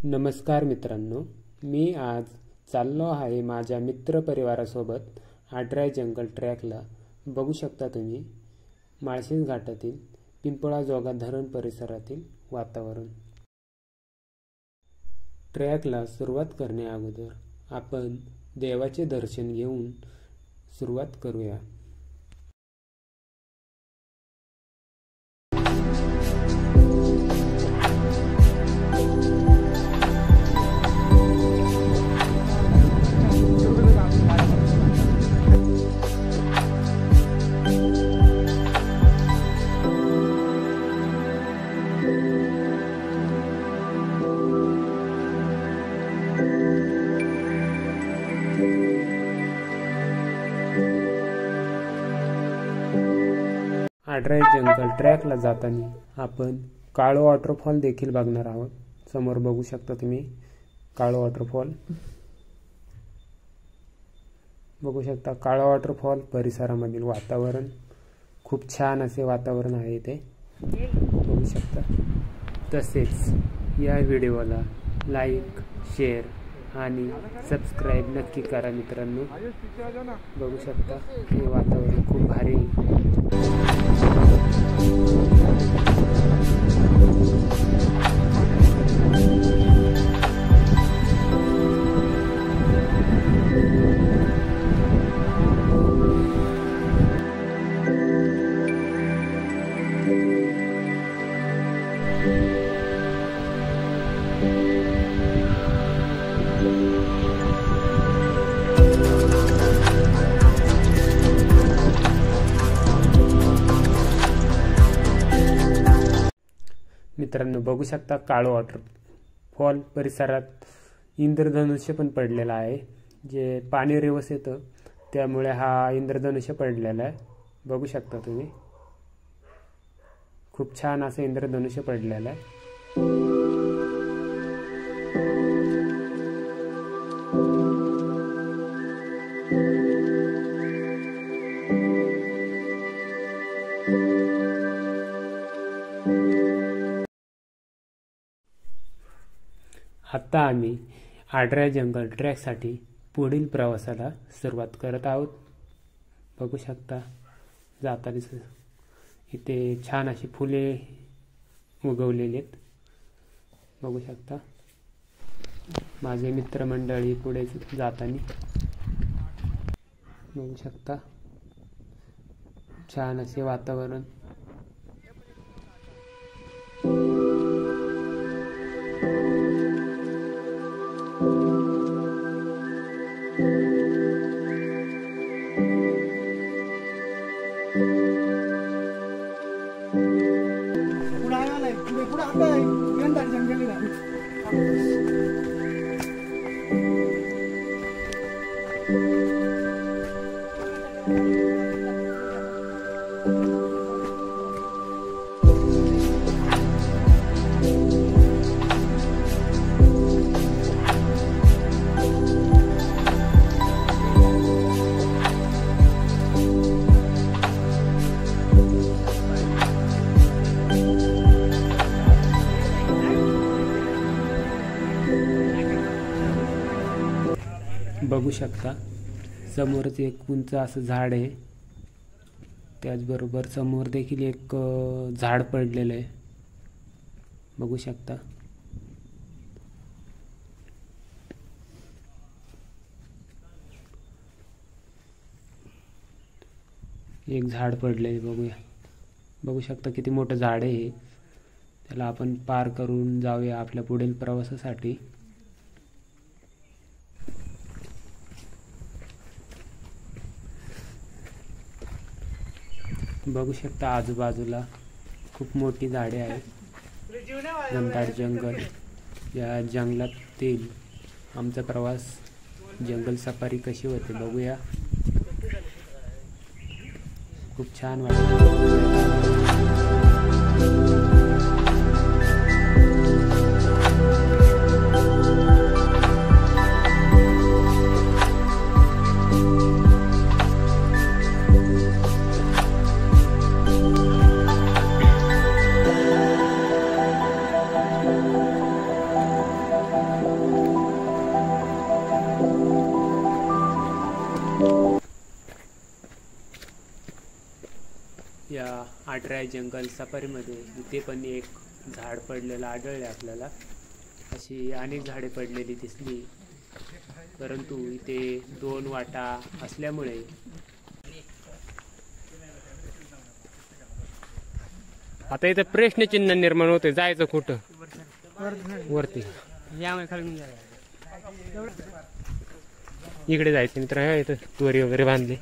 नमस्कार मित्रांनो, मी आज चाललो आहे माझ्या मित्रपरिवारासोबत आडराय जंगल ट्रॅकला। बघू शकता तुम्ही माळशेज घाटातील पिंपळाजोगा धरण परिसरातील वातावरण। ट्रॅकला सुरुवात करण्या अगोदर आपण देवाचे दर्शन घेऊन सुरुवात करूया। आडराय जंगल ट्रॅकला जाताना आपण काळो वॉटरफॉल देखील बघणार आहोत। समोर बघू शकता तुम्ही काळो वॉटरफॉल। बघू शकता काळो वॉटरफॉल परिसरामधील वातावरण खूप छान असे वातावरण आहे इथे बघू शकता। तसेच या व्हिडिओला लाईक, शेअर आणि सबस्क्राइब नक्की करा मित्रांनो। बघू शकता हे वातावरण खूप भारी मित्रांनो। बघू शकता काळो वॉटरफॉल परिसरात इंद्रधनुष्य पण पडलेला आहे। जे पाणी रिवर्स येतं त्यामुळे हा इंद्रधनुष्य पडलेला आहे। बघू शकता तुम्ही खूप छान असं इंद्रधनुष्य पडलेलं आहे। आता आम्ही आडराय जंगल ट्रॅकसाठी पुढील प्रवासाला सुरुवात करत आहोत। बघू शकता जाताना इथे छान अशी फुले उगवलेली आहेत। बघू शकता माझे मित्रमंडळी पुढे जाताना बघू शकता छान असे वातावरण। बघू शकता समोरच एक उंच असं झाड आहे। त्याचबरोबर समोर देखील एक झाड पडलेलं आहे। बघू शकता एक झाड पडले बघूया। बघू शकता किती मोठं झाड आहे। त्याला आपण पार करून जाऊया आपल्या पुढील प्रवासासाठी। बघू शकता आजूबाजूला खूप मोठी झाडे आहेत। घनदाट जंगल। या जंगलातील आमचा प्रवास जंगल सफारी कशी होते बघूया। खूप छान वाटतं। आटराय जंगल सफारीमध्ये इथे पण एक झाड पडलेलं आढळले आपल्याला. अशी अनेक झाडे पडलेली दिसली, परंतु इथे 2 वाटा असल्यामुळे आता इथं प्रश्नचिन्ह निर्माण होते, जायचं कुठं वरती. इकडे जायचं मित्र, इथं दोरी वगैरे बांधली.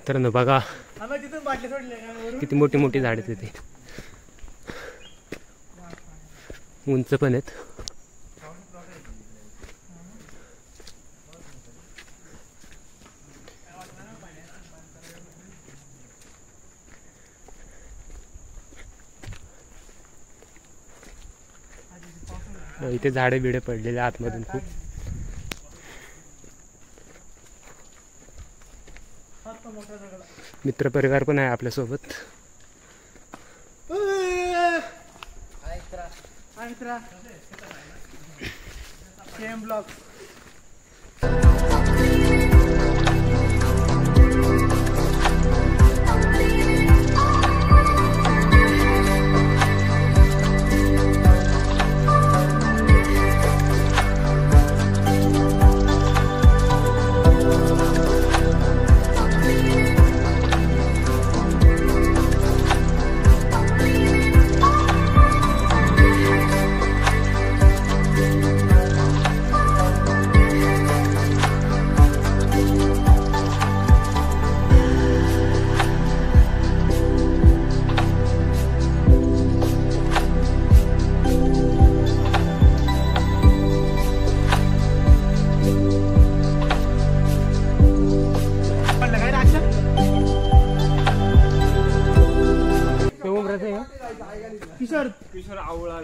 तर न बघा किती मोठी मोठी झाडे तिथे, उंच पण आहेत. इथे झाडे बिडे पडलेले आतमधून खूप. मित्रपरिवार पण आहे आपल्यासोबत.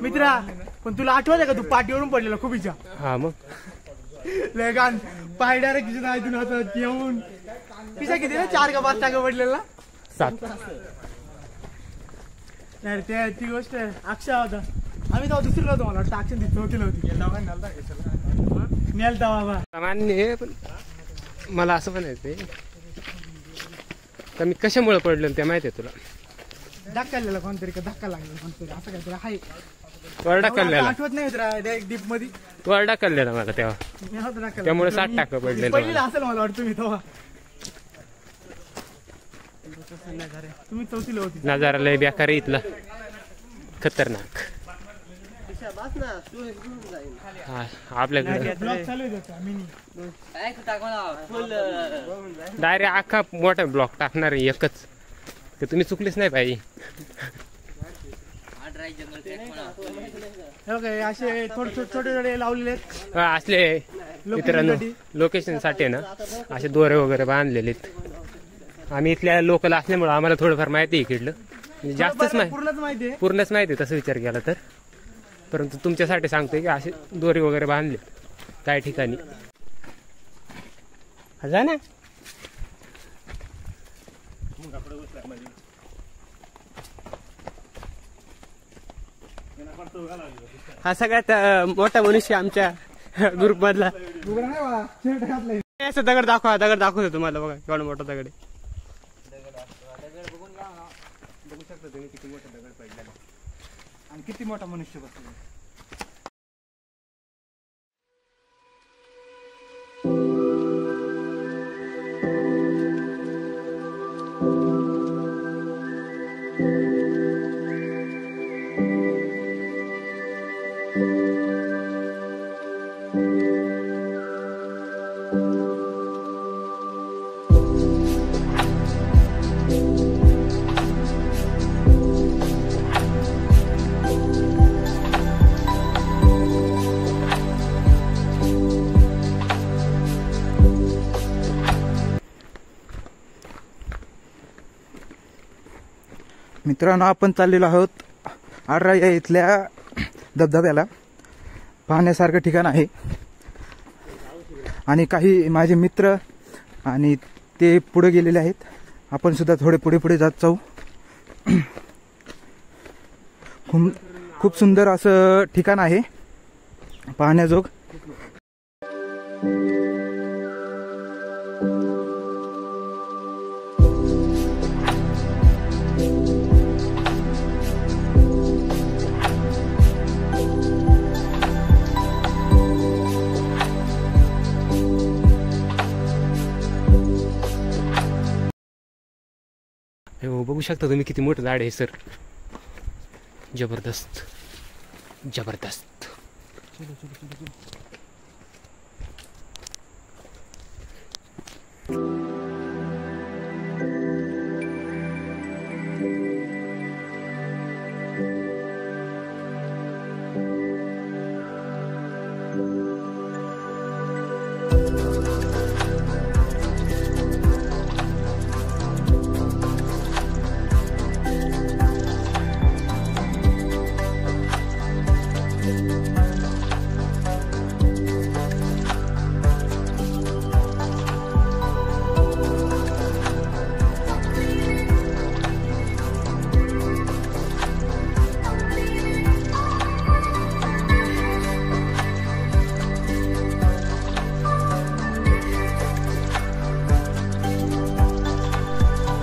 मित्रा, पण तुला आठवत का तू पाठीवरून पडलेला खूप इच्छा? हा मग लेगान पाय डायरेक्ट इथून हातात येऊन पिसा किती ना 4 का 5 टाका पडलेला. 7 नाही ते ती गोष्ट अक्षा होता. आम्ही तेव्हा दुसरीला होतो, मला वाटतं अक्षन ती चौथीला होती. नेलता बाबा सामान्य. पण मला असं म्हणायचंय तर मी कशामुळे पडलो ते माहिती आहे तुला? धक्का कोणतरी का धक्का लागला कोणतरी असं काहीतरी आहे. आठवत नाही डीप मध्ये तू अर्धा कल्लेला मला तेव्हा, त्यामुळे 7 टाका पडले. पहिला असेल मला वाटतं मी तेव्हा. तुम्ही चौथीला होती. नजारा लय बेकार इथला, खतरनाक. आपल्याकडे डायरेक्ट अख्खा मोठा ब्लॉक टाकणार आहे एकच, ते तुम्ही चुकलेच नाही पाहिजे. असे छोटे छोटे लावलेले असले मित्रांनो लोकेशन साठी ना, असे दोरे वगैरे बांधलेले. आम्ही इथल्या लोकल असल्यामुळे आम्हाला थोडंफार माहिती आहे इकडलं, जास्तच माहिती पूर्णच माहिती आहे तसं विचार केला तर. परंतु तुमच्यासाठी सांगतोय की असे दोरी वगैरे बांधले काही ठिकाणी. जा ना. हा सगळ्यात मोठा मनुष्य आमच्या ग्रुप मधला. असं दगड दाखवतो तुम्हाला. बघा केवढा मोठा दगड आहे. बघू शकता तुम्ही किती मोठा दगड पडलेला आणि किती मोठा मनुष्य बसलेला. मित्रांनो, आपण चाललेलो आहोत आडरा या इथल्या धबधब्याला. पाहण्यासारखं ठिकाण आहे आणि काही माझे मित्र आणि ते पुढे गेलेले आहेत. आपण सुद्धा थोडे पुढे पुढे जात जाऊ. खूप सुंदर असं ठिकाण आहे पाहण्याजोग. बघू शकता तुम्ही किती मोठं झाड आहे सर. जबरदस्त जबरदस्त.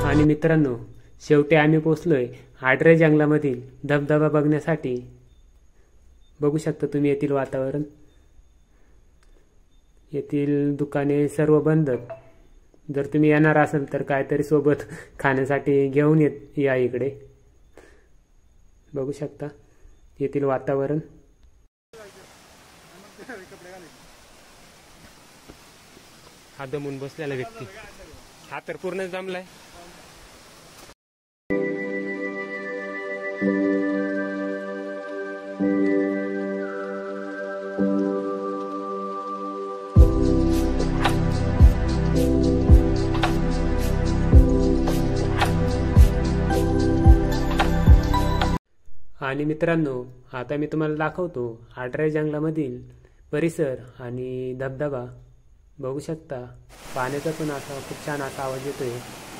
आणि मित्रांनो, शेवटी आम्ही पोचलोय आडरे जंगलामधील धबधबा बघण्यासाठी. बघू शकता तुम्ही येथील वातावरण. येथील दुकाने सर्व बंद. जर तुम्ही येणार असाल तर काहीतरी सोबत खाण्यासाठी घेऊन या इकडे. बघू शकता येथील वातावरण. हा दमून बसलेला व्यक्ती, हा तर पूर्ण जमलाय. आणि मित्रांनो, आता मी तुम्हाला दाखवतो आडरे जंगलामधील परिसर आणि धबधबा. बघू शकता पाण्याचा पण असा खूप छान असा आवाज येतोय.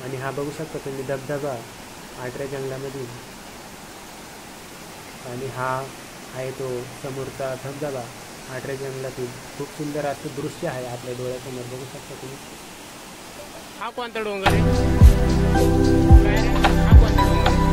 आणि हा बघू शकता तुम्ही धबधबा आडरे जंगलामधील. आणि हा आहे तो समोरचा धबधबा आडरे जंगलातील. खूप सुंदर असं दृश्य आहे आपल्या डोळ्यासमोर. बघू शकता तुम्ही. हा कोणता डोंगर आहे? काय रे? हा कोणता डोंगर आहे?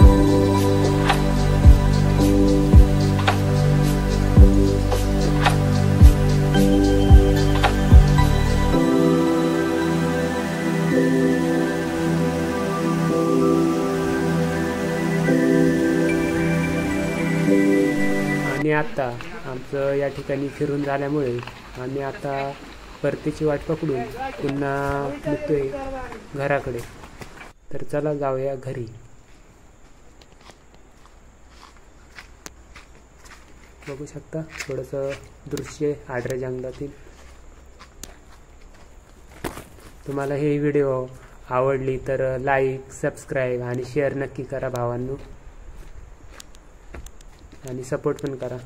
आणि आता आमचं या ठिकाणी फिरून झाल्यामुळे आम्ही आता परतीची वाट पकडून पुन्हा निघतोय घराकडे. तर चला जाऊया घरी. बघू शकता थोडंसं दृश्य आडरे जंगलातील. तुम्हाला हे व्हिडिओ आवडली तर लाईक, सबस्क्राईब आणि शेअर नक्की करा भावांनो. आणि सपोर्ट पण करा.